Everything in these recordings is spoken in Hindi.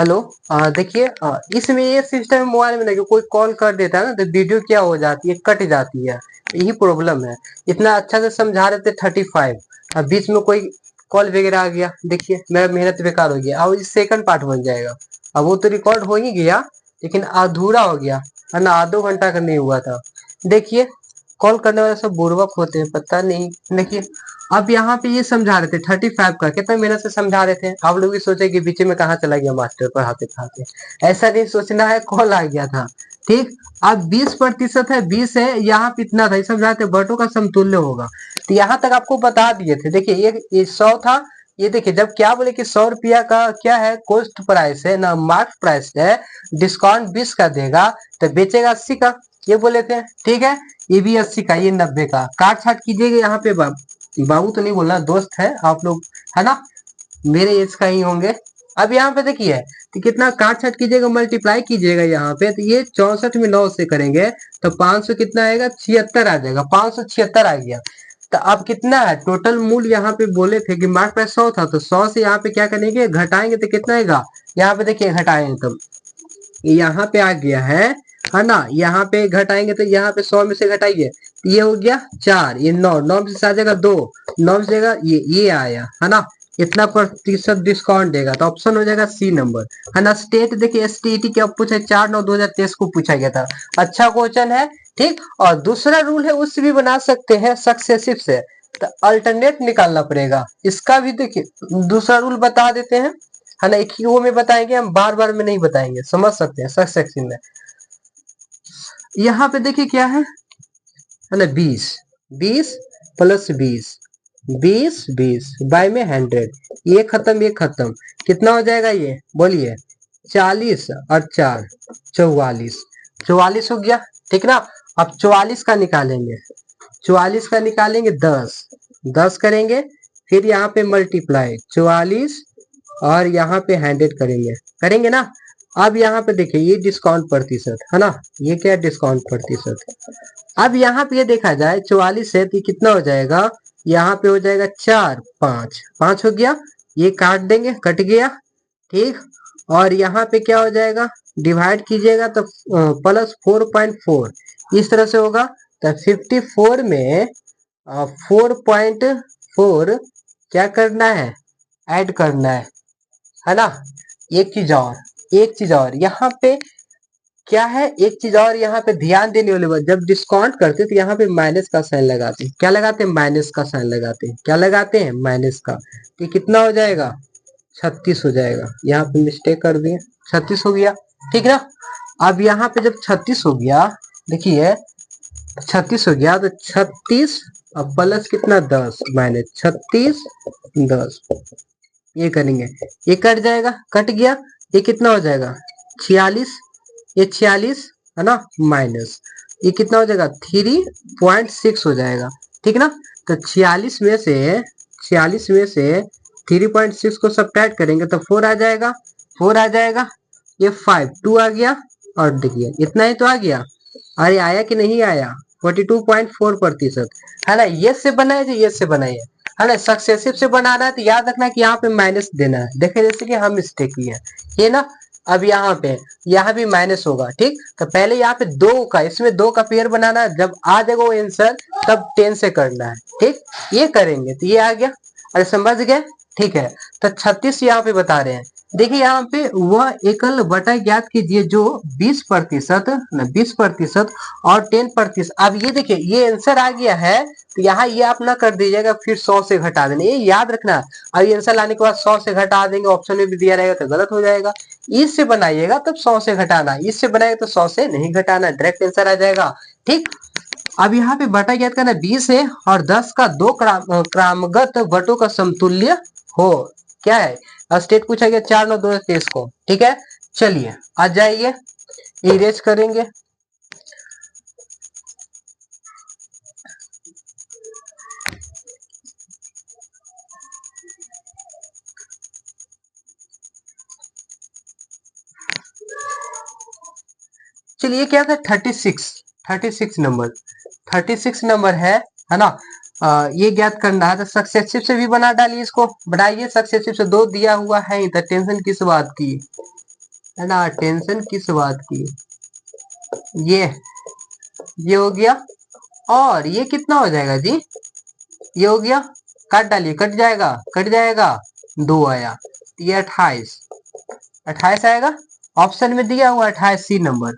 हेलो। देखिए, इसमें ये सिस्टम मोबाइल में नहीं, कोई कॉल कर देता है ना तो वीडियो क्या हो जाती है, कट जाती है। यही प्रॉब्लम है। इतना अच्छा से समझा रहे थे 35, अब बीच में कोई कॉल वगैरह आ गया, देखिए मेरा मेहनत बेकार हो गया। अब इस सेकंड पार्ट बन जाएगा। अब वो तो रिकॉर्ड हो ही गया, लेकिन अधूरा हो गया है ना, आधो घंटा का नहीं हुआ था। देखिए, कॉल करने वाले सब बुर्बक होते हैं, पता नहीं। देखिए, अब यहाँ पे ये समझा रहे थे 35 का, कितना मेहनत से समझा रहे थे। आप लोग भी सोचे कि बीच में कहाँ चला गया मास्टर पढ़ाते पढ़ाते। ऐसा नहीं सोचना है, कॉल आ गया था। ठीक। अब 20% है, 20 है, यहाँ पे इतना था, ये समझाते बटों का समतुल्य होगा। तो यहाँ तक आपको बता दिए थे। देखिए ये 100 था। ये देखिए, जब क्या बोले कि 100 रुपया का क्या है, कॉस्ट प्राइस है ना, मार्क प्राइस है, डिस्काउंट 20 का देगा, तो बेचेगा 80 का। ये बोले थे, ठीक है। ये भी 80 का, ये 90 का। काट छाट कीजिएगा यहाँ पे। बाबू तो नहीं बोलना, दोस्त है आप लोग, है ना, मेरे एज का ही होंगे। अब यहाँ पे देखिए, तो कितना काट छाट कीजिएगा, मल्टीप्लाई कीजिएगा यहाँ पे, तो ये 64 में 9 से करेंगे तो 500 कितना आएगा, 76 आ जाएगा। 576 आ गया। तो अब कितना है टोटल मूल्य, यहाँ पे बोले थे कि मार्क प्राइस 100 था, तो 100 से यहाँ पे क्या करेंगे, घटाएंगे तो कितना आएगा। यहाँ पे देखिए घटाएंगे तो यहाँ पे आ गया है ना। यहाँ पे घटाएंगे तो यहाँ पे 100 में से घटाइए, ये हो गया 4, ये 9, 9 में से आ जाएगा 2, 9 में से जाएगा ये आया है ना। इतना प्रतिशत डिस्काउंट देगा, तो ऑप्शन हो जाएगा सी नंबर, है ना। स्टेट देखिए, एसटीईटी क्या पूछा है, 4/9/2023 को पूछा गया था। अच्छा क्वेश्चन है। ठीक। और दूसरा रूल है, उससे भी बना सकते हैं सक्सेसिव से, तो अल्टरनेट निकालना पड़ेगा। इसका भी देखिए दूसरा रूल बता देते हैं, है ना। एक ही वो में बताएंगे, हम बार बार में नहीं बताएंगे, समझ सकते हैं सक्सेसिव में। यहाँ पे देखिए क्या है ना, 20, 20 प्लस 20, 20 20 बाय में 100, ये खत्म ये खत्म, कितना हो जाएगा ये बोलिए, 40 और 4 44, 44 हो गया। ठीक ना। अब 44 का निकालेंगे, 44 का निकालेंगे 10, 10 करेंगे, फिर यहाँ पे मल्टीप्लाई 44 और यहाँ पे 100 करेंगे, करेंगे ना। अब यहाँ पे देखिए, ये डिस्काउंट प्रतिशत है ना, ये क्या डिस्काउंट प्रतिशत। अब यहाँ पे ये देखा जाए 44 है तो कितना हो जाएगा, यहाँ पे हो जाएगा 4 5 5 हो गया, ये काट देंगे, कट गया। ठीक। और यहाँ पे क्या हो जाएगा, डिवाइड कीजिएगा तो प्लस 4.4 इस तरह से होगा। तो 54 में 4.4 क्या करना है, ऐड करना है ना। एक चीज और, एक चीज और यहाँ पे क्या है, एक चीज और यहाँ पे ध्यान देने वाली बात, जब डिस्काउंट करते तो यहाँ पे माइनस का साइन लगाते हैं। क्या लगाते हैं, माइनस का साइन लगाते हैं। क्या लगाते हैं, माइनस का। तो कितना हो जाएगा, 36 हो जाएगा। यहाँ पे मिस्टेक कर दिए, 36 हो गया। ठीक ना। अब यहाँ पे जब 36 हो गया, देखिए 36 हो गया, तो 36 अब प्लस कितना 10 माइनस 36 10, ये करेंगे, ये कट जाएगा, कट गया। ये कितना हो जाएगा, 46, ये 46 है ना, माइनस ये कितना हो जाएगा, 3.6 हो जाएगा। ठीक ना। तो 46 में से 3.6 को सब्ट्रैक्ट करेंगे तो 4 आ जाएगा, 4 आ जाएगा। ये 5 2 आ गया, और देखिए इतना ही तो आ गया। अरे आया कि नहीं आया, 42.4% है ना। ये से बनाए, ये से बनाइए, है ना। सक्सेसिव से बनाना है तो याद रखना कि यहाँ पे माइनस देना है। देखे जैसे कि हम मिस्टेक किए हैं, ये ना। अब यहाँ भी माइनस होगा। ठीक। तो पहले यहाँ पे 2 का, इसमें 2 का पेयर बनाना है, जब आ जाएगा वो आंसर तब 10 से करना है। ठीक। ये करेंगे तो ये आ गया। अरे समझ गए। ठीक है। तो 36 यहाँ पे बता रहे हैं। देखिए यहाँ पे वह एकल बटा ज्ञात कीजिए जो 20% न 20% और 10%। अब ये देखिए, ये आंसर आ गया है, तो यहाँ ये आप ना कर दीजिएगा, फिर 100 से घटा देना, ये याद रखना। अब ये आंसर लाने के बाद 100 से घटा देंगे, ऑप्शन में भी दिया रहेगा तो गलत हो जाएगा। इससे बनाइएगा तब 100 से घटाना, इससे बनाएगा तो 100 से नहीं घटाना, डायरेक्ट आंसर आ जाएगा। ठीक। अब यहाँ पे बटा ज्ञात करना, 20 है और 10 का 2 क्रमागत बटों का समतुल्य हो, क्या है, स्टेट पूछा गया 4/9/2023 को। ठीक है। चलिए आ जाइए, इरेज करेंगे। चलिए क्या था, 36 नंबर, 36 नंबर है ना। ये ज्ञात करना है, तो सक्सेसिव से भी बना डालिए, इसको बनाइए। सक्सेसिव से 2 दिया हुआ है, तो टेंशन किस बात की। है ना, टेंशन किस बात की। ये ये हो गया, और ये कितना हो जाएगा जी, ये हो गया, काट डालिए, कट जाएगा, कट जाएगा, 2 आया, ये 28, 28 आएगा। ऑप्शन में दिया हुआ 28 सी नंबर,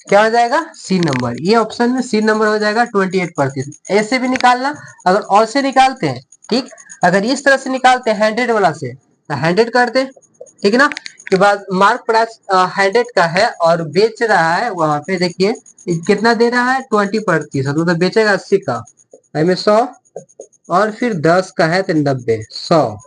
क्या हो जाएगा, सी नंबर। ये ऑप्शन में सी नंबर हो जाएगा 28%। ऐसे भी निकालना, अगर और से निकालते हैं, ठीक, अगर इस तरह से निकालते हैं 100 वाला से, तो 100 कर दे, ठीक ना। के बाद मार्क प्राइस 100 का है और बेच रहा है वहां पे, देखिए कितना दे रहा है, 20%, मतलब बेचेगा 80 का, में 100, और फिर 10 का है तो 90, 100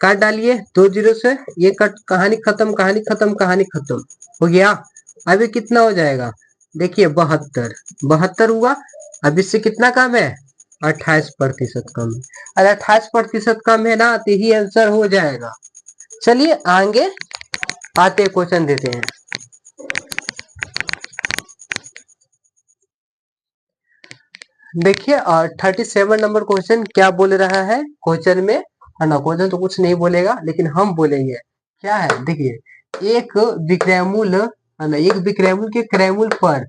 काट डालिए 2 जीरो से, ये कट, कहानी खत्म, कहानी खत्म, कहानी खत्म, हो गया। अभी कितना हो जाएगा, देखिए 72, 72 हुआ। अब इससे कितना कम है, 28% कम है। अगर 28% कम है ना, तो ही आंसर हो जाएगा। चलिए आगे आते क्वेश्चन देते हैं। देखिए 37 नंबर क्वेश्चन क्या बोल रहा है, क्वेश्चन में, है ना, क्वेश्चन तो कुछ नहीं बोलेगा लेकिन हम बोलेंगे क्या है। देखिए एक विक्रयमूल, है ना, एक विक्रयमूल के क्रयमूल पर,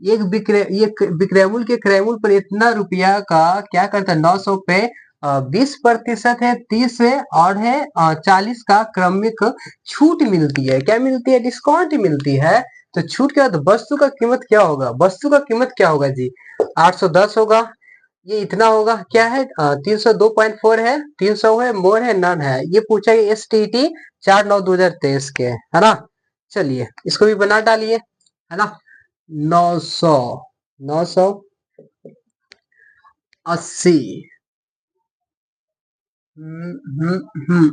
विक्रयमूल के क्रयमूल पर इतना रुपया का क्या करता है, 900 पे 20% है, 30 है, और है 40 का क्रमिक छूट मिलती है। क्या मिलती है, डिस्काउंट मिलती है। तो छूट के बाद वस्तु का कीमत क्या होगा, वस्तु का कीमत क्या होगा जी, 810 होगा। ये इतना होगा, क्या है, 302.4 है, 300 है, मोर है, नन है। ये पूछा है STT 4/9/2023 के, है ना। चलिए इसको भी बना डालिए, है ना। 900, 980,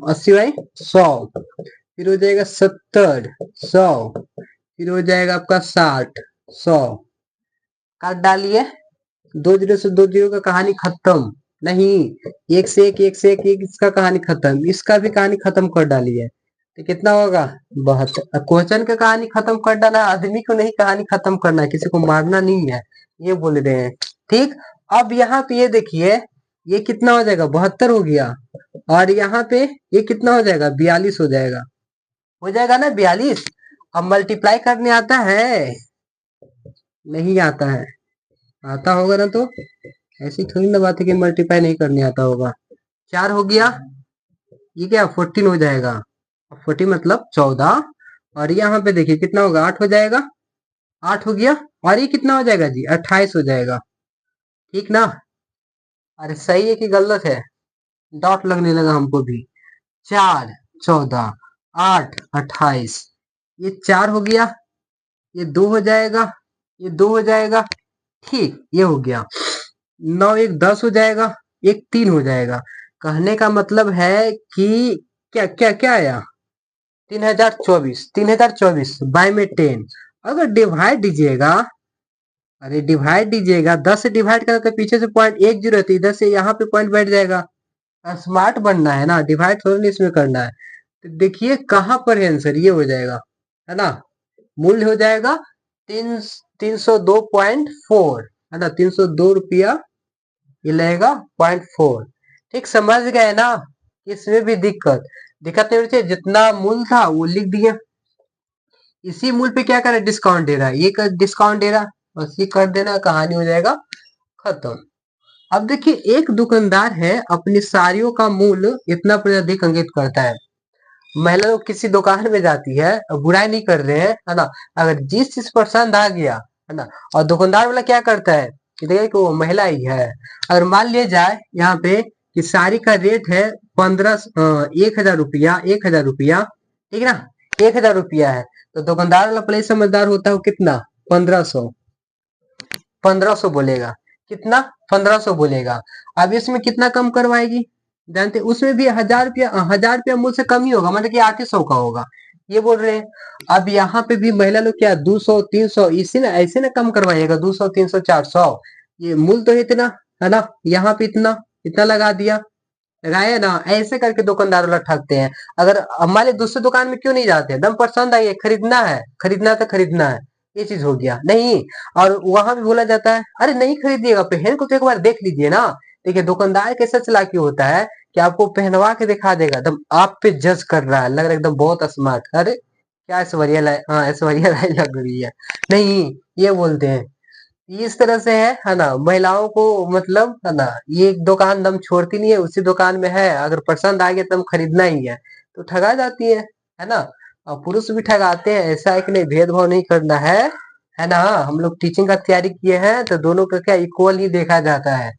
80/100, फिर हो जाएगा 70, 100, फिर हो जाएगा आपका 60, 100 काट डालिए, 2 जीरो से 2 जीरो का कहानी खत्म। नहीं, एक से एक, एक से एक, इसका कहानी खत्म, इसका भी कहानी खत्म कर डालिए, तो कितना होगा, 72। क्वेश्चन का कहानी खत्म कर डाला, आदमी को नहीं कहानी खत्म करना है, किसी को मारना नहीं है, ये बोल रहे हैं, ठीक। अब यहाँ पे ये देखिए, ये कितना हो जाएगा, 72 हो गया, और यहाँ पे ये कितना हो जाएगा, 42 हो जाएगा ना, 42। अब मल्टीप्लाई करने आता है, नहीं आता है, आता होगा ना तो, ऐसी थोड़ी ना बात है कि मल्टीप्लाई नहीं करने आता होगा। 4 हो गया, ये क्या 14 हो जाएगा, 14 मतलब 14, और यहाँ पे देखिए कितना होगा, 8 हो जाएगा, 8 हो गया, और ये कितना हो जाएगा जी, 28 हो जाएगा, ठीक ना। अरे सही है कि गलत है, डॉट लगने लगा हमको भी। 4, 14, 8, 28, ये 4 हो गया, ये 2 हो जाएगा, ये 2 हो जाएगा, ठीक, ये हो गया। 9 1 10 हो जाएगा, एक 3 हो जाएगा। कहने का मतलब है कि क्या क्या क्या आया, 3024, 3024 बाय में 10, अगर डिवाइड दीजिएगा, अरे डिवाइड दीजिएगा, 10 से डिवाइड करें तो पीछे से पॉइंट 1 जीरो रहती है, इधर से यहाँ पे पॉइंट बैठ जाएगा। स्मार्ट बनना है ना, डिवाइड थोड़ा नहीं इसमें करना है। तो देखिए कहाँ पर है आंसर, ये हो जाएगा, है ना। मूल्य हो जाएगा 302.4, है ना, 302 रुपया, ये लगेगा 0.4। ठीक, समझ गए ना, इसमें भी दिक्कत दिक्कत नहीं होनी चाहिए, जितना मूल था वो लिख दिए, इसी मूल पे क्या करे, डिस्काउंट दे रहा है, ये कर डिस्काउंट दे रहा, बस ये कर देना, कहानी हो जाएगा खत्म। अब देखिए एक दुकानदार है, अपनी साड़ियों का मूल्य इतना पर अधिक अंकित करता है। महिला लोग किसी दुकान में जाती है, बुराई नहीं कर रहे हैं, है ना, अगर जिस चीज पसंद आ गया, है ना, और दुकानदार वाला क्या करता है कि देखिए कि वो महिला ही है। अगर मान लिया जाए यहाँ पे कि साड़ी का रेट है 1,000 रुपया, 1,000 रुपया, ठीक है ना, 1,000 रुपया है, तो दुकानदार वाला पहले समझदार होता है, वो कितना, 1500, 1500 बोलेगा, कितना, 1500 बोलेगा। अब इसमें कितना कम करवाएगी, जानते, उसमें भी 1,000 रुपया, 1,000 रुपया मुझसे कम ही होगा, मतलब कि 800 का होगा, ये बोल रहे हैं। अब यहाँ पे भी महिला लोग क्या 200 300 इसी ना, ऐसे ना कम करवाइएगा, 200 300 400, ये मूल तो इतना, है ना, यहाँ पे इतना, इतना लगा दिया, लगाया ना, ऐसे करके दुकानदार वाला ठगते हैं। अगर हमारे दूसरे दुकान में क्यों नहीं जाते, एकदम पसंद आई है, खरीदना है, खरीदना तो खरीदना है, ये चीज हो गया नहीं। और वहां भी बोला जाता है, अरे नहीं खरीदिएगा, पहन को तो एक बार देख लीजिए ना। देखिए दुकानदार कैसा चालाकी होता है कि आपको पहनवा के दिखा देगा, एकदम आप पे जज कर रहा है, लग रहा है एकदम बहुत स्मार्ट, अरे क्या ऐश्वर्या राय, हाँ ऐश्वर्या राय लग रही है। नहीं, ये बोलते हैं इस तरह से है ना, महिलाओं को मतलब है ना, ये एक दुकान दम छोड़ती नहीं है, उसी दुकान में है, अगर पसंद आ गया तो हम खरीदना ही है, तो ठगा जाती है ना। और पुरुष भी ठगाते हैं, ऐसा है कि नहीं, भेदभाव नहीं करना है ना। हम लोग टीचिंग का तैयारी किए हैं तो दोनों का क्या इक्वल ही देखा जाता है।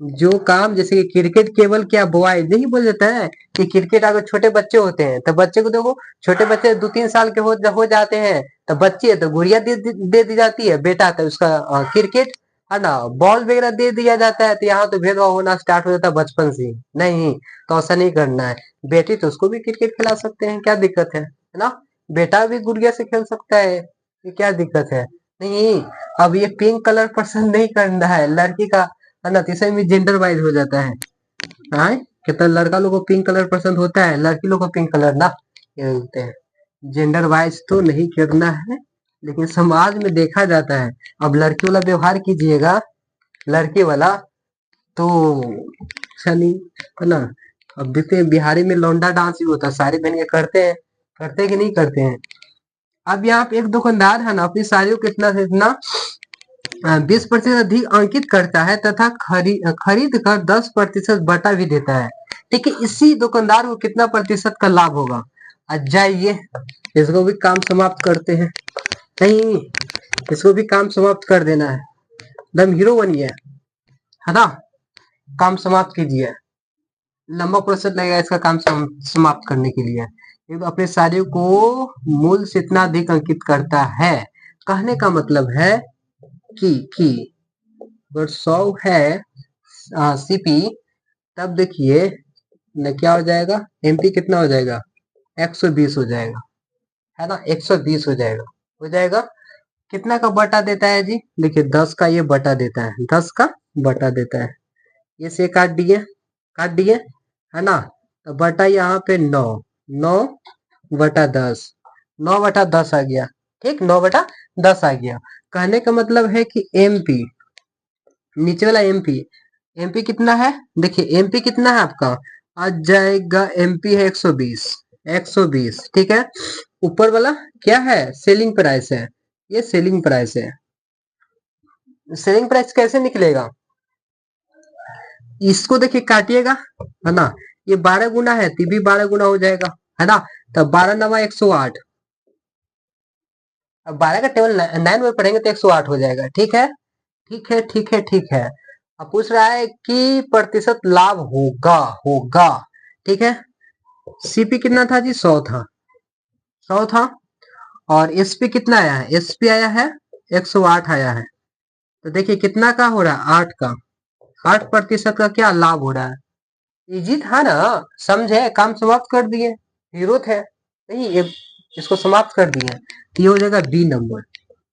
जो काम जैसे कि क्रिकेट केवल क्या बॉय नहीं बोल देता है कि क्रिकेट, अगर छोटे बच्चे होते हैं तो बच्चे को देखो, छोटे बच्चे 2-3 साल के हो जाते हैं तो बच्ची है तो गुड़िया दे दी जाती है, बेटा तो उसका क्रिकेट है ना, बॉल वगैरह दे दिया जाता है। तो यहाँ तो भेदभाव होना स्टार्ट हो जाता है बचपन से ही। नहीं, तो ऐसा नहीं करना है। बेटी तो उसको भी क्रिकेट खिला सकते हैं, क्या दिक्कत है ना। बेटा भी गुड़िया से खेल सकता है, ये क्या दिक्कत है। नहीं, अब ये पिंक कलर पसंद नहीं करना है लड़की का, है ना, तीसरे में जेंडर वाइज हो जाता है। हाँ, कितना लड़का लोग को पिंक कलर पसंद होता है, लड़की लोग को पिंक कलर ना, ये बोलते हैं। जेंडर वाइज तो नहीं करना है, लेकिन समाज में देखा जाता है। अब लड़की वाला व्यवहार कीजिएगा, लड़के वाला, तो अच्छा नहीं, है ना। अब देखते हैं बिहारी में लौंडा डांस भी होता है, साड़ी पहन के करते हैं कि नहीं करते हैं। अब यहाँ पे एक दुकानदार है ना, अपनी साड़ियों को कितना से इतना 20% अधिक अंकित करता है तथा खरीद कर 10% बटा भी देता है। ठीक है, इसी दुकानदार को कितना प्रतिशत का लाभ होगा। आज जाइए, इसको भी काम समाप्त करते हैं। नहीं, इसको भी काम समाप्त कर देना है, दम हीरो बनिए, है ना। काम समाप्त कीजिए, लंबा प्रोसेस लगेगा इसका काम समाप्त करने के लिए। ये तो अपने साड़ियों को मूल्य से इतना अधिक अंकित करता है, कहने का मतलब है कि अगर 100 है सीपी, तब देखिए न क्या हो जाएगा, एमपी कितना हो जाएगा, 120 हो जाएगा, है ना, 120 हो जाएगा। कितना का बटा देता है जी, देखिए 10 का ये बटा देता है, 10 का बटा देता है। ये से काट दिए, है ना। तो बटा यहाँ पे 9, 9/10, 9/10 आ गया। ठीक, 9/10 आ गया। कहने का मतलब है कि एमपी, नीचे वाला एमपी, एमपी कितना है, देखिए एमपी कितना है आपका, आ जाएगा एमपी है 120, 120, ठीक है। ऊपर वाला क्या है, सेलिंग प्राइस है, ये सेलिंग प्राइस है। सेलिंग प्राइस कैसे निकलेगा, इसको देखिए काटिएगा, है ना, ये 12 गुना है तो भी 12 गुना हो जाएगा, है ना। तो 12×9 = 108, अब 12 का टेबल 9 में पढ़ेंगे तो 108 हो जाएगा। ठीक है, ठीक है, ठीक है, ठीक है। अब पूछ रहा है कि प्रतिशत लाभ होगा, होगा, ठीक है। सीपी कितना था जी, 100 था, 100 था। और एसपी कितना आया है, एसपी आया है 108 आया है। तो देखिए कितना का हो रहा है, 8 का, 8% का क्या लाभ हो रहा है। इजी था ना, समझे, काम समाप्त कर दिए, हीरो थे नहीं, ये इसको समाप्त कर दिए। तो ये हो जाएगा बी नंबर,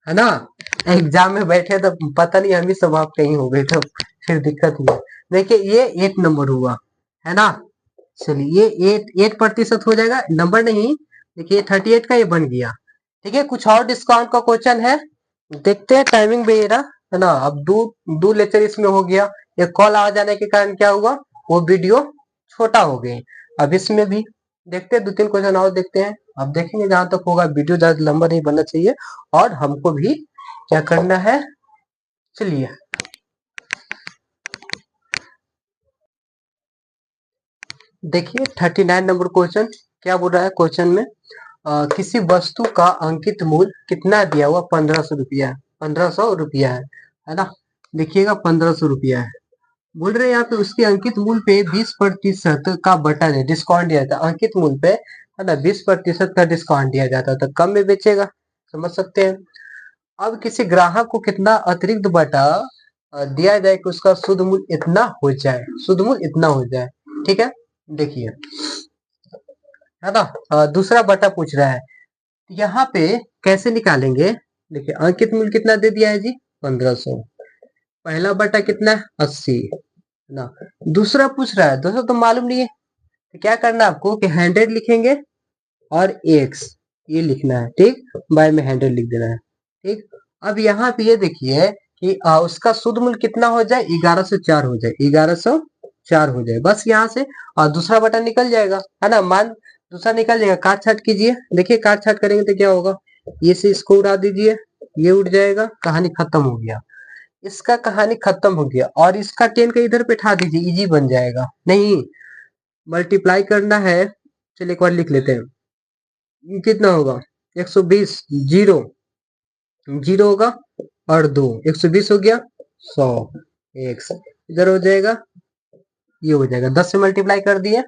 है ना। एग्जाम में बैठे तो पता नहीं हम ही समाप्त कहीं हो गए तो फिर दिक्कत हुआ। देखिए ये 8 नंबर हुआ, है ना। चलिए ये 8% हो जाएगा, नंबर नहीं, देखिए 38 का ये बन गया। ठीक है, कुछ और डिस्काउंट का क्वेश्चन है, देखते हैं। टाइमिंग भी मेरा, है ना, अब दो दो लेक्चर इसमें हो गया। ये कॉल आ जाने के कारण क्या हुआ, वो वीडियो छोटा हो गई। अब इसमें भी देखते हैं, 2-3 क्वेश्चन और देखते हैं। अब देखेंगे जहां तक होगा, वीडियो ज्यादा लंबा नहीं बनना चाहिए, और हमको भी क्या करना है। चलिए देखिए 39 नंबर क्वेश्चन, क्या बोल रहा है क्वेश्चन में, किसी वस्तु का अंकित मूल्य कितना दिया हुआ, 1500 रुपया, 1500 रुपया है ना। देखिएगा 1500 रुपया है, बोल रहे हैं यहाँ पे उसके अंकित मूल्य पे 20% का बटा दे, डिस्काउंट दिया था अंकित मूल्य पे, है ना, 20% का डिस्काउंट दिया जाता है तो कम में बेचेगा, समझ सकते हैं। अब किसी ग्राहक को कितना अतिरिक्त बटा दिया जाए कि उसका शुद्ध मूल्य इतना हो जाए, शुद्ध मूल्य इतना हो जाए। ठीक है, देखिए, है ना। दूसरा बटा पूछ रहा है, यहाँ पे कैसे निकालेंगे। देखिए अंकित मूल्य कितना दे दिया है जी, 1500, पहला बटा कितना है, 80, है ना। दूसरा पूछ रहा है, दूसरा तो मालूम नहीं है, तो क्या करना है आपको कि 100 लिखेंगे और एक्स ये लिखना है, ठीक, बाय में 100 लिख देना है, ठीक। अब यहाँ पे ये देखिए कि उसका शुद्ध मूल्य कितना हो जाए, 1104 हो जाए, 1104 हो जाए, बस यहाँ से। और दूसरा बटन निकल जाएगा, है ना। मान दूसरा निकल जाएगा। काट छाट कीजिए, देखिए काट छाट करेंगे तो क्या होगा, ये से इसको उड़ा दीजिए, ये उड़ जाएगा, कहानी खत्म हो गया। इसका कहानी खत्म हो गया। और इसका 10 का इधर बैठा दीजिए, इजी बन जाएगा। नहीं, मल्टीप्लाई करना है, चलिए एक बार लिख लेते हैं। ये कितना होगा, 120, जीरो जीरो होगा और 2, 120 हो गया, 100, एक इधर हो जाएगा, ये हो जाएगा। 10 से मल्टीप्लाई कर दिए,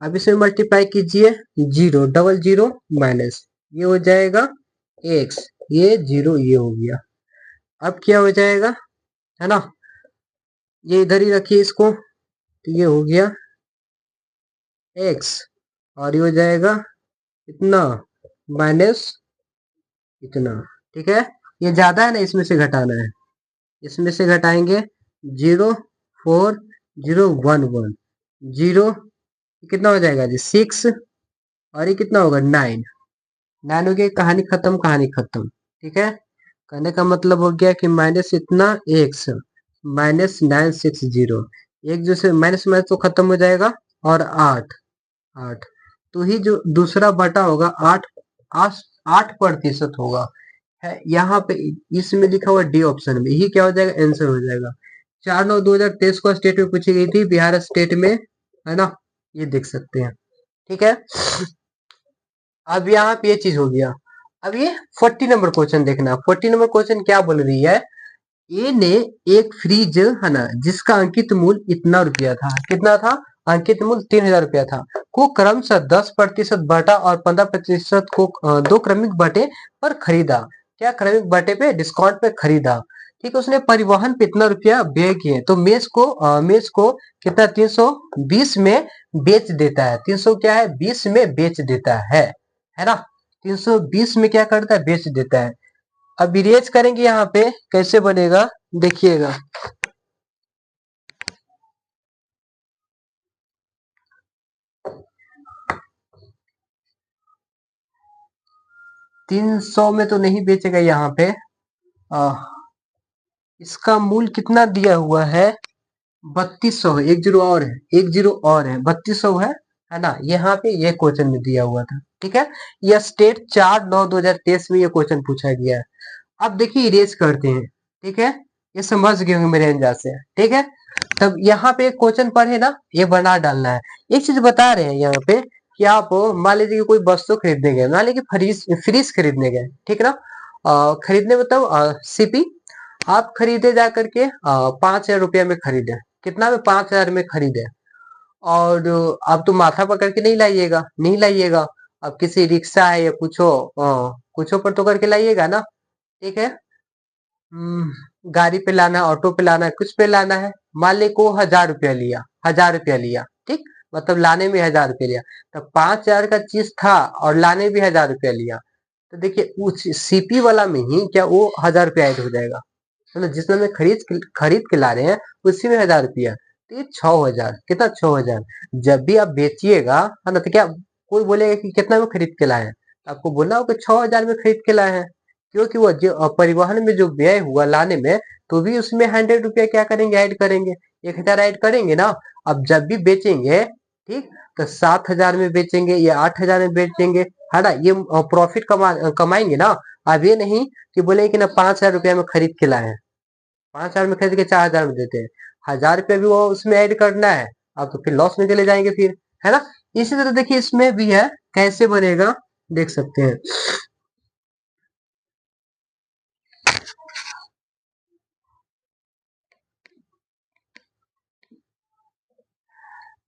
अब इसे मल्टीप्लाई कीजिए, जीरो डबल जीरो माइनस, ये हो जाएगा एक्स, ये जीरो, ये हो गया। अब क्या हो जाएगा, है ना, ये इधर ही रखिए इसको, तो ये हो गया एक्स, और ये हो जाएगा इतना माइनस इतना। ठीक है, ये ज्यादा है ना, इसमें से घटाना है, इसमें से घटाएंगे, 0, 4, 0, 1, 1, जीरो, कितना हो जाएगा जी, 6, और ये कितना होगा, 9, 9 हो गया, कहानी खत्म, कहानी खत्म। ठीक है, कहने का मतलब हो गया कि माइनस इतना एक्स माइनस 960, एक जो से माइनस माइनस तो खत्म हो जाएगा, और 8, 8, तो ही जो दूसरा बटा होगा 8, 8% होगा, है यहाँ पे, इसमें लिखा हुआ डी ऑप्शन में, यही क्या हो जाएगा, आंसर हो जाएगा। 4/9/2023 को स्टेट में पूछी गई थी, बिहार स्टेट में, है ना, ये देख सकते हैं। ठीक है, अब यहाँ पे ये चीज हो गया। अब ये 40 नंबर क्वेश्चन देखना, 40 नंबर क्वेश्चन क्या बोल रही है, ए ने एक फ्रिज, है ना, जिसका अंकित मूल्य इतना रुपया था, कितना था, अंकित मूल्य 3000 रुपया था, को क्रमशः 10% बटा और 15% को दो क्रमिक बटे पर खरीदा। क्या, क्रमिक बटे पे डिस्काउंट पे खरीदा। ठीक है, उसने परिवहन पे इतना रुपया व्यय किए, तो मेज को कितना, 320 में बेच देता है, 300 क्या है, 20 में बेच देता है ना, 320 में क्या करता है, बेच देता है। अब इरेज करेंगे यहाँ पे, कैसे बनेगा देखिएगा, 300 में तो नहीं बेचेगा यहाँ पे, आ, इसका मूल्य कितना दिया हुआ है, 3200 है, एक जीरो और है, एक जीरो और है, 3200 है ना, यहाँ पे ये क्वेश्चन में दिया हुआ था। ठीक है, यह स्टेट 4/9/2023 में ये क्वेश्चन पूछा गया है। अब देखिए इरेज करते हैं। ठीक है, ये समझ गए होंगे मेरे अंदाज से। ठीक है, तब यहाँ पे क्वेश्चन पढ़े ना, ये बना डालना है। एक चीज बता रहे हैं यहाँ पे कि आप मान लीजिए कि कोई वस्तु खरीदने गए, मान लीजिए फ्रीज फ्रीज खरीदने गए, ठीक ना, खरीदने मतलब सीपी, आप खरीदे जा करके 5,000 रुपया में खरीदे, कितना में, 5,000 में खरीदे, और आप तो माथा पकड़ के नहीं लाइएगा, नहीं लाइएगा, अब किसी रिक्शा है या कुछो पर तो करके लाइएगा ना। ठीक है, गाड़ी पे लाना है, ऑटो पे लाना है, कुछ पे लाना है, मान ली को 1,000 रुपया लिया, 1,000 रुपया लिया, ठीक, मतलब लाने में 1,000 रुपया लिया, तो 5,000 का चीज था और लाने भी 1,000 रुपया लिया, तो देखिए उस सीपी वाला में ही क्या वो 1,000 रुपया ऐड हो जाएगा, मतलब जिसमें में खरीद के ला रहे हैं उसी में 1,000 रुपया, तो ये 6,000, कितना, 6,000। जब भी आप बेचिएगा, है ना, तो क्या कोई बोलेगा कि कितना में खरीद के लाए हैं, तो आपको बोलना होगा 6,000 में खरीद के लाए हैं, क्योंकि वो जो परिवहन में जो व्यय हुआ लाने में, तो भी उसमें 100 रुपया क्या करेंगे, ऐड करेंगे, 1,000 ऐड करेंगे ना। अब जब भी बेचेंगे, ठीक, तो 7,000 में बेचेंगे या 8,000 में बेचेंगे, है ना, ये प्रॉफिट कमाएंगे ना। अब ये नहीं कि बोले कि ना 5,000 रुपया में खरीद के लाए हैं, 5,000 में खरीद के 4,000 में देते हैं, 1,000 रुपया भी वो उसमें ऐड करना है, अब तो फिर लॉस में चले जाएंगे फिर, है ना। इसी तरह देखिए इसमें भी है, कैसे बनेगा देख सकते हैं।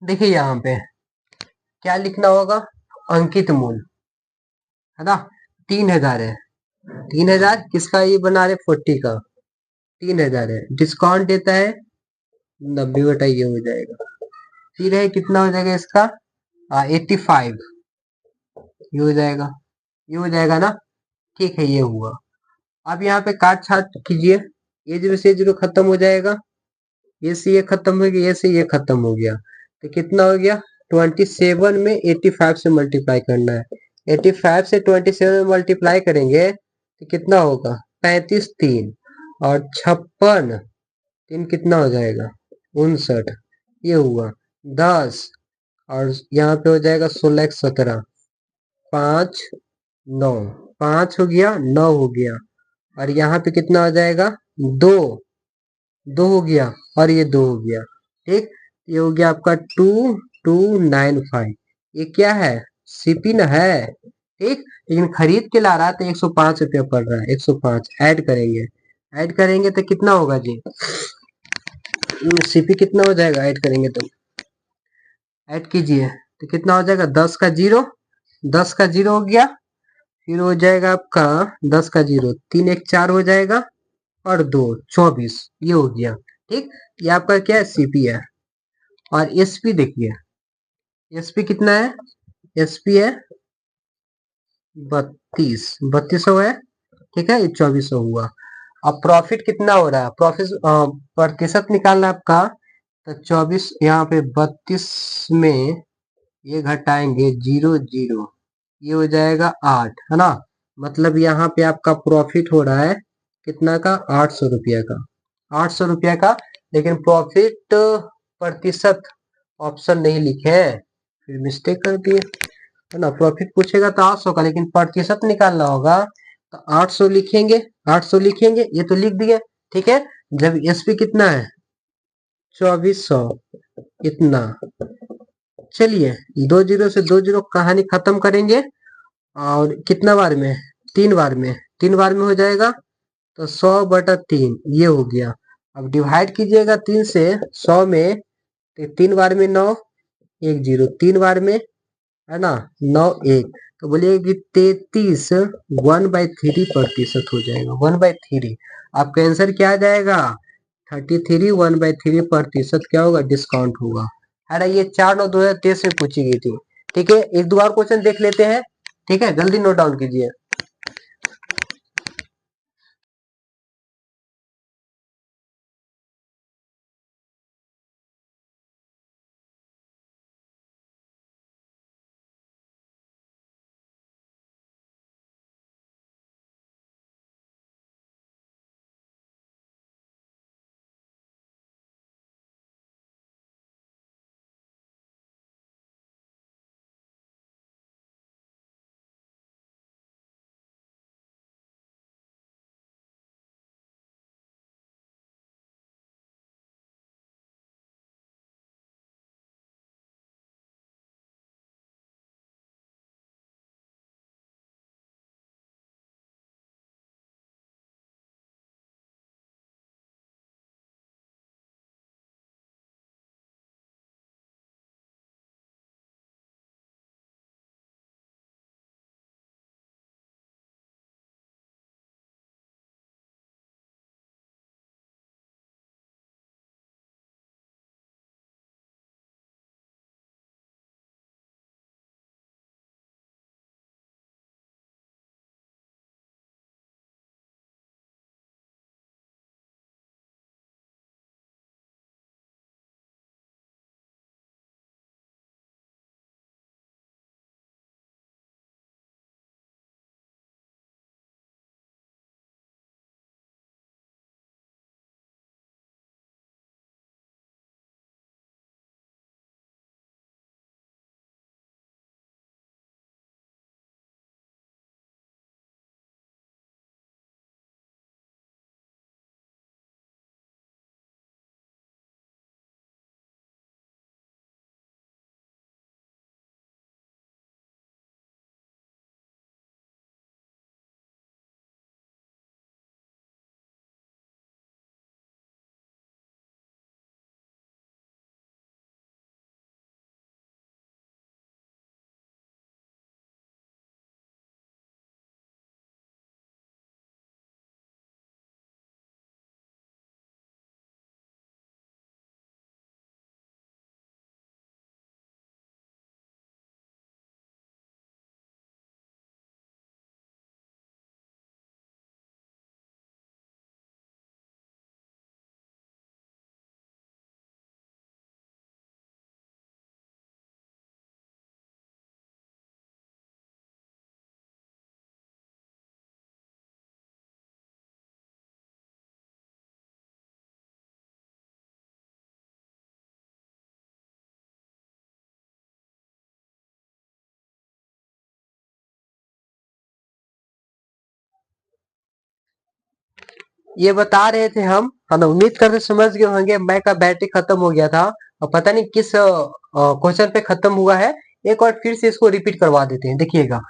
देखिए यहाँ पे क्या लिखना होगा, अंकित मूल्य, है ना, 3,000 है, 3,000 किसका, ये बना रहे 40 का, 3,000 है, डिस्काउंट देता है 90 बटा ये हो जाएगा, फिर है कितना हो जाएगा इसका, 85, ये हो जाएगा, ये हो जाएगा ना। ठीक है, ये हुआ। अब यहाँ पे काट छाट कीजिए, ये जीरो से जीरो खत्म हो जाएगा, ये से ये खत्म हो गया, ये से ये खत्म हो गया, तो कितना हो गया, 27 में 85 से मल्टीप्लाई करना है, 85 से 27 में मल्टीप्लाई करेंगे तो कितना होगा, 35 3, और 56 3 कितना हो जाएगा, 59, ये हुआ 10, और यहाँ पे हो जाएगा 16 × 17, 5 9, 5 हो गया, 9 हो गया, और यहाँ पे कितना हो जाएगा, 2, 2 हो गया, और ये 2 हो गया। ठीक, ये हो गया आपका 2295। ये क्या है, सीपी ना है। ठीक, लेकिन खरीद के ला रहा है तो 105 रुपया पड़ रहा है। 105 ऐड करेंगे, ऐड करेंगे तो कितना होगा जी, सीपी कितना हो जाएगा ऐड करेंगे तो, ऐड कीजिए तो कितना हो जाएगा, 10 का जीरो, 10 का जीरो हो गया, फिर हो जाएगा आपका 10 का जीरो, 3 1 4 हो जाएगा, और 2 24, ये हो गया। ठीक, ये आपका क्या है, सीपी है। और एसपी देखिए, एसपी कितना है, एसपी है 3200 है। ठीक है, ये 2400 हुआ। अब प्रॉफिट कितना हो रहा है, प्रॉफिट प्रतिशत निकालना है आपका, तो 24 यहाँ पे 32 में ये घटाएंगे 0 0, ये हो जाएगा 8, है ना। मतलब यहाँ पे आपका प्रॉफिट हो रहा है कितना का, 800 रुपया का, 800 रुपया का। लेकिन प्रॉफिट प्रतिशत ऑप्शन नहीं लिखे हैं, फिर मिस्टेक कर दिए, है ना। प्रॉफिट पूछेगा तो 800 का, लेकिन प्रतिशत निकालना होगा तो 800 लिखेंगे, 800 लिखेंगे, ये तो लिख दिए। ठीक है, जब एसपी कितना है 2400, इतना। चलिए, 2 जीरो से 2 जीरो कहानी खत्म करेंगे, और कितना बार में, 3 बार में, 3 बार में हो जाएगा, तो 100/3 ये हो गया। अब डिवाइड कीजिएगा 3 से 100 में, तो 3 बार में 9, 1 जीरो, 3 बार में, है ना, 9 1, तो बोलिए कि 33 1/3 प्रतिशत हो जाएगा, 1/3। आपका आंसर क्या आ जाएगा, 33 1/3 प्रतिशत क्या होगा, डिस्काउंट होगा। है ना, ये 4/9/2023 में पूछी गई थी। ठीक है, एक दो और क्वेश्चन देख लेते हैं। ठीक है, जल्दी नोट डाउन कीजिए। ये बता रहे थे हम उम्मीद करते समझ गए होंगे। मैक का बैटरी खत्म हो गया था और पता नहीं किस क्वेश्चन पे खत्म हुआ है। एक बार फिर से इसको रिपीट करवा देते हैं, देखिएगा।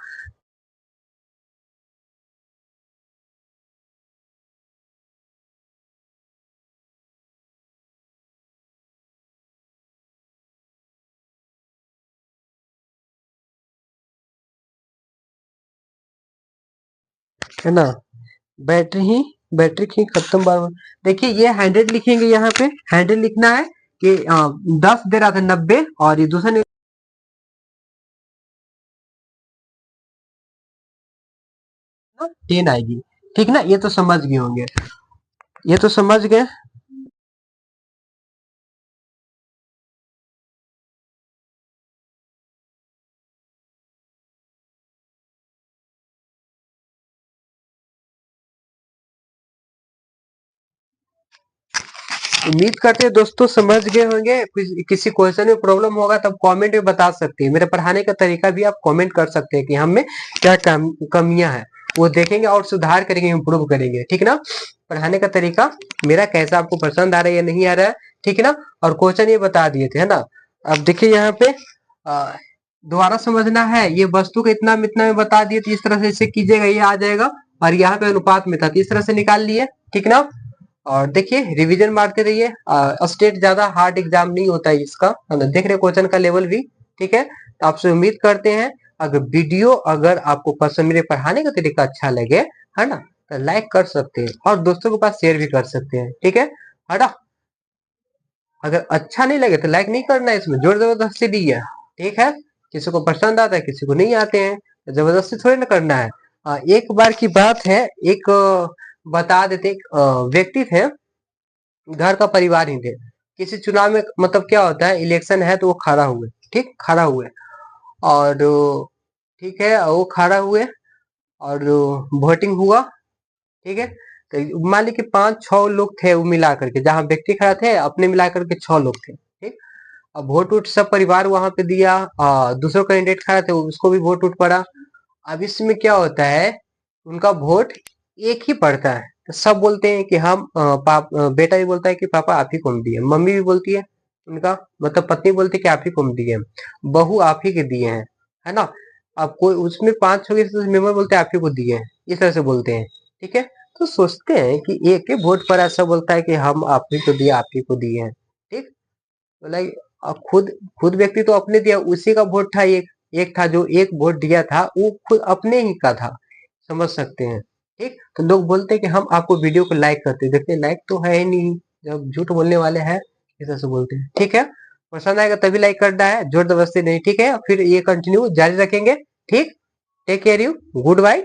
है ना, बैटरी ही बैटरी की खत्म बार बार। देखिए ये 100 लिखेंगे, यहाँ पे 100 लिखना है कि 10 दे रहा था 90 और ये दूसरा 10 आएगी। ठीक ना, ये तो समझ गए होंगे, ये तो समझ गए। उम्मीद करते हैं दोस्तों समझ गए होंगे। किसी क्वेश्चन में प्रॉब्लम होगा तब कमेंट में बता सकते हैं। मेरे पढ़ाने का तरीका भी आप कमेंट कर सकते हैं कि हम में क्या कमियां हैं, वो देखेंगे और सुधार करेंगे, इम्प्रूव करेंगे। ठीक ना, पढ़ाने का तरीका मेरा कैसा आपको पसंद आ रहा है या नहीं आ रहा है। ठीक है ना, और क्वेश्चन ये बता दिए थे, है ना। अब देखिए यहाँ पे दोबारा समझना है। ये वस्तु का इतना इतना में बता दिए, तो इस तरह से इसे कीजिएगा, ये आ जाएगा। और यहाँ पे अनुपात में था, तो इस तरह से निकाल लिए। ठीक ना, और देखिए रिवीजन मारते रहिए। स्टेट ज्यादा हार्ड एग्जाम नहीं होता है इसका, है ना। देख रहे क्वेश्चन का लेवल भी। ठीक है, तो आपसे उम्मीद करते हैं अगर वीडियो अगर आपको पसंद, मेरे पढ़ाने का तरीका अच्छा लगे, है ना, तो लाइक कर सकते हैं और दोस्तों के पास शेयर भी कर सकते हैं। ठीक है ना। अगर अच्छा नहीं लगे तो लाइक नहीं करना है, इसमें जोर जबरदस्ती दी है। ठीक है, किसी को पसंद आता है, किसी को नहीं आते हैं, तो जबरदस्ती थोड़ी ना करना है। एक बार की बात है, एक बता देते, एक व्यक्ति थे, घर का परिवार ही थे। किसी चुनाव में मतलब क्या होता है, इलेक्शन है तो वो खड़ा हुए। ठीक, खड़ा हुए और ठीक है, वो खड़ा हुए और वोटिंग हुआ। ठीक है, तो मान लीजिए कि 5-6 लोग थे वो मिला करके, जहां व्यक्ति खड़ा थे अपने मिला करके 6 लोग थे। ठीक, अब वोट उठ सब परिवार वहां पे दिया। दूसरा कैंडिडेट खड़ा थे, उसको भी वोट उठ पड़ा। अब इसमें क्या होता है, उनका वोट एक ही पड़ता है। तो सब बोलते हैं कि हम बेटा भी बोलता है कि पापा आप ही को हम दिए, मम्मी भी बोलती है उनका मतलब पत्नी बोलती है कि आप ही को हम दिए, बहू आप ही के दिए हैं, है ना। अब कोई उसमें 5-6 मेंबर बोलते हैं आप ही को दिए हैं, इस तरह से बोलते हैं। ठीक है, तो सोचते हैं कि एक ही वोट पर ऐसा बोलता है कि हम आप ही को दिए, आप ही को दिए हैं। ठीक, तो लाइक खुद खुद व्यक्ति तो अपने दिया, उसी का वोट था। एक एक था जो एक वोट दिया था, वो खुद अपने ही का था, समझ सकते हैं। ठीक, तो लोग बोलते हैं कि हम आपको वीडियो को लाइक करते हैं, देखते लाइक तो है ही नहीं, जब झूठ बोलने वाले हैं इस तरह से बोलते हैं। ठीक है, पसंद आएगा तभी लाइक करना है, जोर जबरदस्ती नहीं। ठीक है, फिर ये कंटिन्यू जारी रखेंगे। ठीक, take care you, good bye.